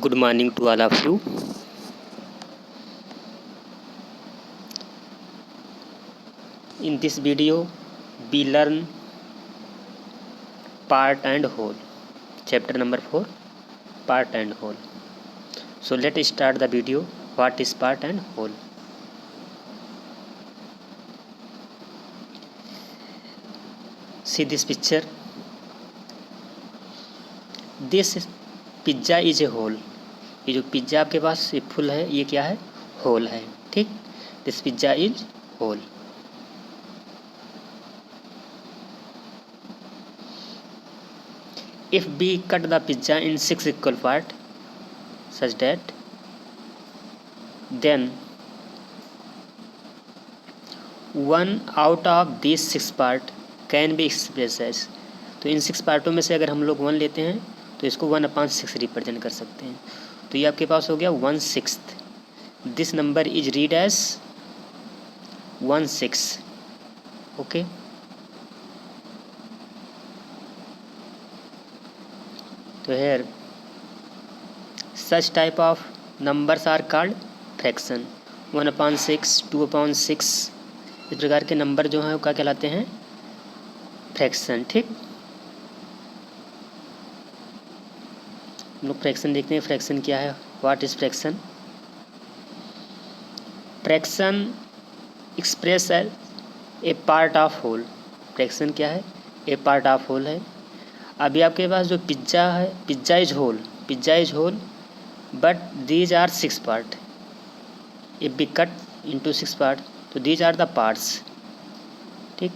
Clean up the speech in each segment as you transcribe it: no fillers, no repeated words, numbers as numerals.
Good morning to all of you. In this video, we learn part and whole. Chapter number 4, part and whole. So let's start the video. What is part and whole? See this picture. This pizza is a whole. ये जो pizza आपके पास ये full है, ये क्या है? Whole है. ठीक. This pizza is whole. If we cut the pizza in 6 equal parts, such that then one out of these 6 parts can be expressed as, तो इन 6 पार्टों में से अगर हम लोग 1 लेते हैं तो इसको 1/6 रिप्रेजेंट कर सकते हैं. तो ये आपके पास हो गया 1/6. This number is read as 1/6. Okay. तो here such type of numbers are called fraction. 1/6, 2/6 इस प्रकार के नंबर जो हैं वो क्या कहलाते हैं? फ्रैक्शन. ठीक. हम लोग फ्रैक्शन देखते हैं. फ्रैक्शन क्या है? What is fraction? Fraction express as a part of whole. Fraction क्या है? ए पार्ट ऑफ होल है. अभी आपके पास जो पिज्ज़ा है, pizza is whole. Pizza is whole but these are 6 part. If be cut into 6 part तो दीज आर द पार्ट्स. ठीक.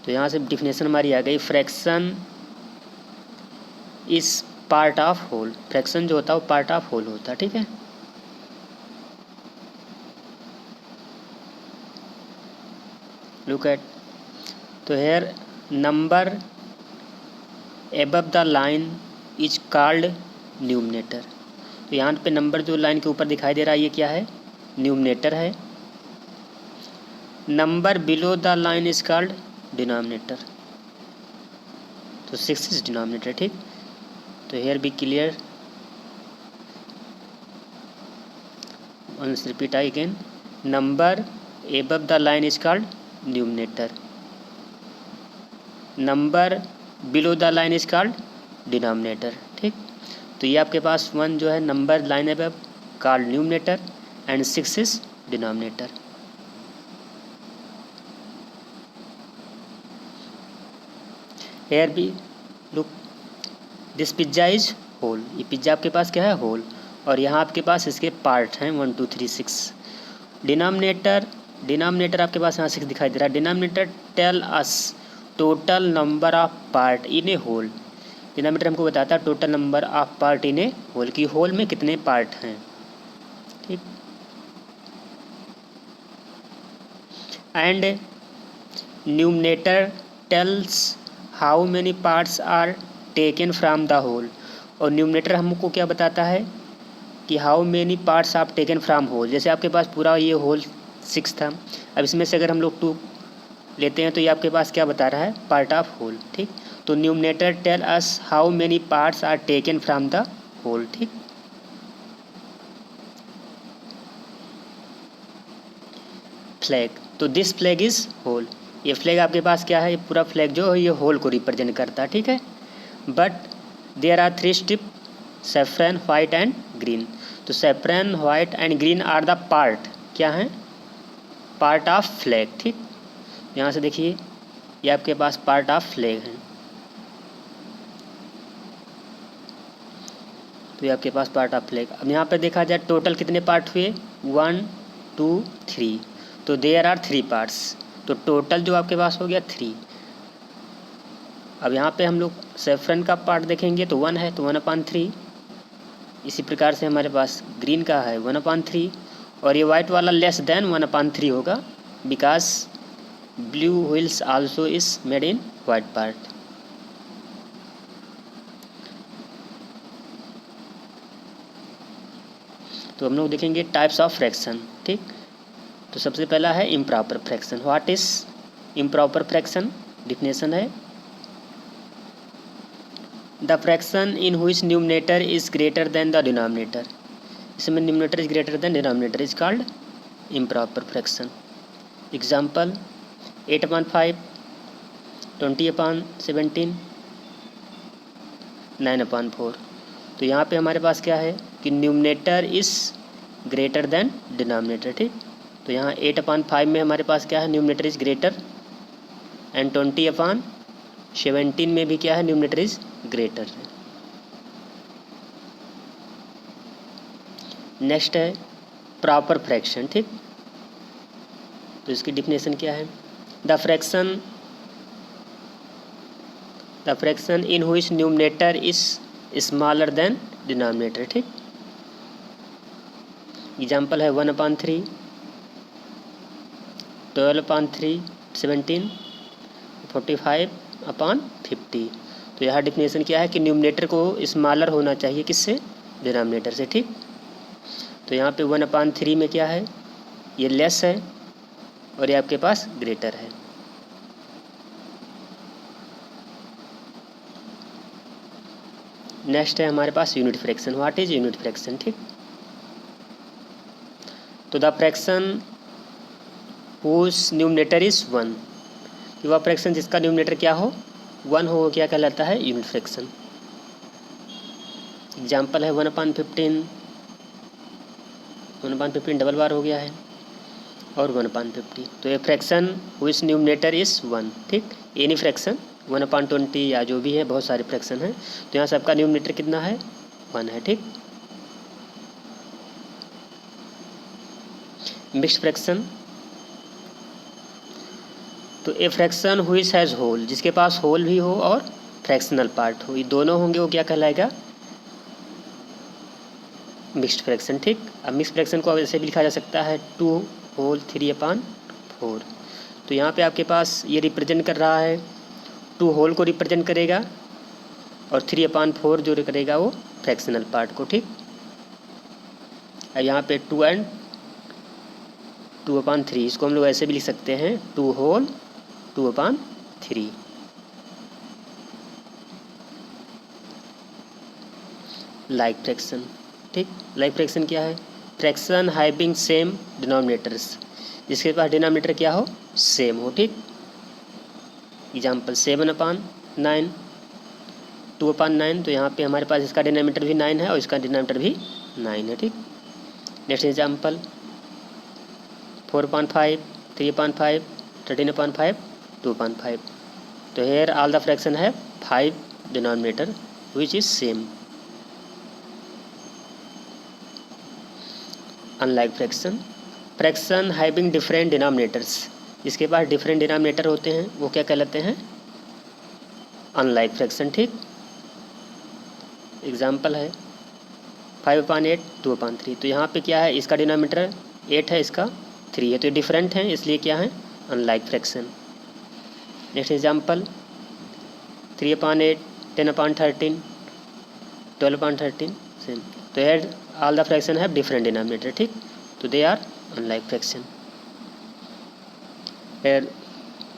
तो यहाँ से डिफिनेशन हमारी आ गई. Fraction is part of whole. Fraction जो होता है वो पार्ट ऑफ होल होता है. ठीक है. Look at. तो here number above the line is called numerator. तो यहाँ पे नंबर जो लाइन के ऊपर दिखाई दे रहा है ये क्या है? न्यूमरेटर है. Number below the line is called denominator. तो 6 इज डिनोमिनेटर. ठीक. तो here be clear. once repeat again. Number above the line is called numerator. Number below the line is called denominator. ठीक. तो ये आपके पास 1 जो है number line above called numerator and 6 is denominator. Here be look this pizza is whole. ये pizza आपके पास क्या है? होल. और यहाँ आपके पास इसके पार्ट हैं 1 2 3 6. डिनोमिनेटर आपके पास यहाँ 6 दिखाई दे रहा है. Denominator tell us total number of part in a whole. Denominator हमको बताता है total number of part in a whole की होल में कितने पार्ट हैं. ठीक. And numerator tells how many parts are taken from the whole. और numerator हमको क्या बताता है कि हाउ मेनी पार्ट्स आप टेकन फ्रॉम होल. जैसे आपके पास पूरा ये होल 6 था. अब इसमें से अगर हम लोग 2 लेते हैं तो ये आपके पास क्या बता रहा है? Part of whole. ठीक. तो numerator tell us how many parts are taken from the whole. ठीक. फ्लैग. तो दिस फ्लैग इज होल. ये फ्लैग आपके पास क्या है? ये पूरा फ्लैग जो है ये होल को रिप्रेजेंट करता है. ठीक है. But there are 3 strip saffron, white and green. तो saffron, white and green are the part. क्या है? Part of flag. ठीक. यहाँ से देखिए ये आपके पास पार्ट ऑफ फ्लैग है. तो ये आपके पास पार्ट ऑफ फ्लैग. अब यहाँ पे देखा जाए टोटल कितने पार्ट हुए? 1 2 3. तो देयर आर 3 पार्ट्स. तो टोटल जो आपके पास हो गया 3. अब यहाँ पे हम लोग सैफरन का पार्ट देखेंगे तो 1 है तो 1/3. इसी प्रकार से हमारे पास ग्रीन का है 1/3. और ये वाइट वाला लेस देन 1/3 होगा because blue wheels also is made in white part. तो हम लोग देखेंगे टाइप्स ऑफ फ्रैक्शन. ठीक. तो सबसे पहला है improper fraction. What is improper fraction? Definition है the fraction in which numerator is greater than the denominator, इसमें numerator is greater than denominator is called improper fraction. Example 8/5, 20/17, 9/4। तो यहाँ पे हमारे पास क्या है कि numerator is greater than denominator, ठीक। तो यहाँ 8/5 में हमारे पास क्या है, न्यूमरेटर इज़ ग्रेटर, एंड 20/17 में भी क्या है, न्यूमरेटर इज़ ग्रेटर है। नेक्स्ट है प्रॉपर फ्रैक्शन, ठीक। तो इसकी डिफिनेशन क्या है, the fraction in which numerator is smaller than denominator, ठीक। एग्जाम्पल है 1/3, 12/3, 17, 45/50। तो यहाँ डिफिनेशन क्या है कि न्यूमरेटर को स्मॉलर होना चाहिए किससे, डिनोमिनेटर से, ठीक। तो यहाँ पे 1/3 में क्या है, ये लेस है और ये आपके पास ग्रेटर है। नेक्स्ट है हमारे पास unit fraction. What is unit fraction, ठीक। तो the fraction whose numerator is 1, कि वह फ्रैक्शन जिसका न्यूमरेटर क्या हो, 1 हो, क्या कहलाता है, यूनिट फ्रैक्शन। एग्जाम्पल है 1/15, 1/15 डबल बार हो गया है, और 1/50। तो ये फ्रैक्शन हुइच न्यूमरेटर इज 1, ठीक। एनी फ्रैक्शन 1/20 या जो भी है, बहुत सारे फ्रैक्शन हैं, तो यहाँ सबका न्यूमरेटर कितना है, 1 है, ठीक। मिक्स्ड फ्रैक्शन, तो a fraction which has whole, जिसके पास होल भी हो और फ्रैक्शनल पार्ट हो, ये दोनों होंगे, वो क्या कहलाएगा, मिक्स्ड फ्रैक्शन, ठीक। अब मिक्स्ड फ्रैक्शन को ऐसे भी लिखा जा सकता है 2 होल 3/4। तो यहाँ पे आपके पास ये रिप्रेजेंट कर रहा है, 2 होल को रिप्रेजेंट करेगा और 3/4 जो करेगा वो फ्रैक्शनल पार्ट को, ठीक। और यहाँ पे 2 एंड 2/3, इसको हम लोग ऐसे भी लिख सकते हैं 2 होल 2/3। लाइक फ्रैक्शन, ठीक। लाइक फ्रैक्शन क्या है, फ्रैक्शन हैविंग सेम डिनोमिनेटर्स, जिसके पास डिनोमिनेटर क्या हो, सेम हो, ठीक। एग्जाम्पल 7/9, 2/9, तो यहाँ पे हमारे पास इसका डिनोमिनेटर भी 9 है और इसका डिनोमिनेटर भी 9 है, ठीक। Next example 4/5, 3/5, 13/5, 2/5। तो हेयर ऑल द फ्रैक्शन है 5 denominator which is same. Unlike fraction, fraction having different denominators, जिसके पास डिफरेंट डिनोमिनेटर होते हैं वो क्या कहलाते हैं, अनलाइक फ्रैक्शन, ठीक। एग्जाम्पल है 5/8, 2/3। तो यहाँ पे क्या है, इसका डिनोमिनेटर 8 है, इसका 3 है, तो ये डिफरेंट है, इसलिए क्या है, unlike fraction. Next example 3/8, 10/13, 12/13, same. तो here all the fraction have different denominator, ठीक। तो they are unlike fraction. Here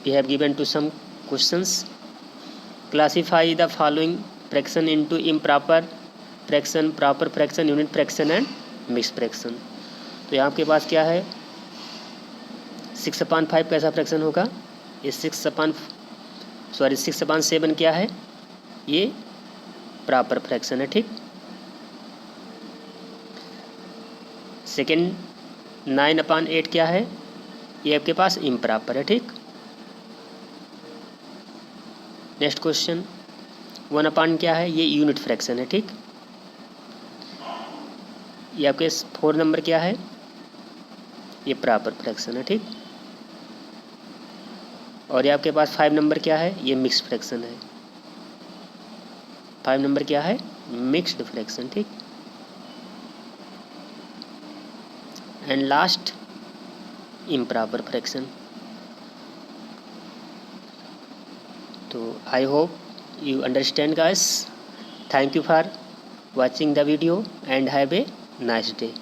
we have given to some questions. Classify the following fraction into improper fraction, proper fraction, unit fraction and mixed fraction. तो यहाँ आपके पास क्या है, 6/5 कैसा fraction होगा, ये 6/7 क्या है, ये प्रॉपर फ्रैक्शन है, ठीक। सेकेंड 9/8 क्या है, ये आपके पास इम्प्रॉपर है, ठीक। नेक्स्ट क्वेश्चन 1/, क्या है, ये यूनिट फ्रैक्शन है, ठीक। ये आपके 4 नंबर क्या है, ये प्रॉपर फ्रैक्शन है, ठीक। और ये आपके पास 5 नंबर क्या है, ये मिक्स्ड फ्रैक्शन है। 5 नंबर क्या है, मिक्स्ड फ्रैक्शन, ठीक। And last improper fraction. तो I hope you understand guys. Thank you for watching the video and have a nice day.